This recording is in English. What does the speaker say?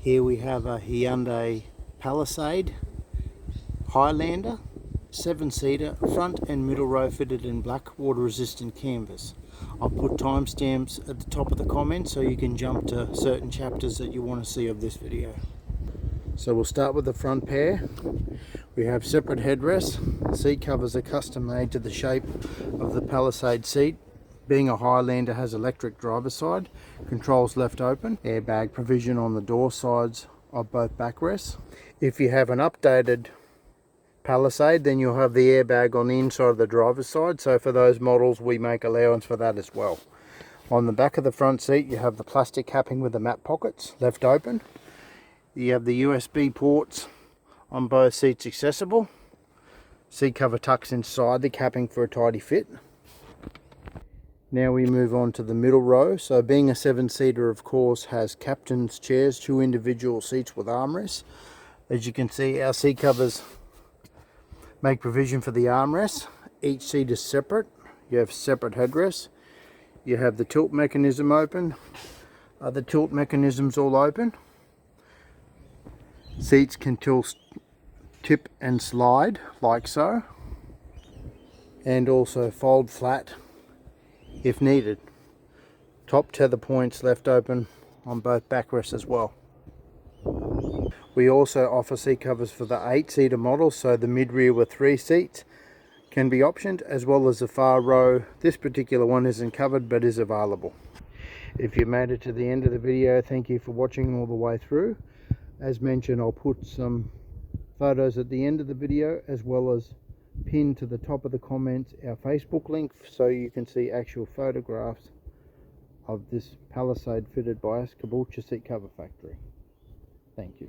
Here we have a Hyundai Palisade Highlander, 7-seater, front and middle row fitted in black water resistant canvas. I'll put timestamps at the top of the comments so you can jump to certain chapters that you want to see of this video. So we'll start with the front pair. We have separate headrests. Seat covers are custom made to the shape of the Palisade seat. Being a Highlander has electric driver's side, controls left open, airbag provision on the door sides of both backrests. If you have an updated Palisade, then you'll have the airbag on the inside of the driver's side, so for those models we make allowance for that as well. On the back of the front seat you have the plastic capping with the mat pockets left open. You have the USB ports on both seats accessible. Seat cover tucks inside the capping for a tidy fit. Now we move on to the middle row. So being a 7-seater, of course, has captain's chairs, 2 individual seats with armrests. As you can see, our seat covers make provision for the armrests. Each seat is separate. You have separate headrests. You have the tilt mechanism open. Other tilt mechanisms all open. Seats can tip and slide like so, and also fold flat if needed. Top tether points left open on both backrests as well. We also offer seat covers for the 8-seater model, so the mid-rear with 3 seats can be optioned, as well as the far row. This particular one isn't covered but is available. If you made it to the end of the video, thank you for watching all the way through. As mentioned, I'll put some photos at the end of the video, as well as pin to the top of the comments our Facebook link so you can see actual photographs of this Palisade fitted by us, Caboolture Seat Cover Factory. Thank you.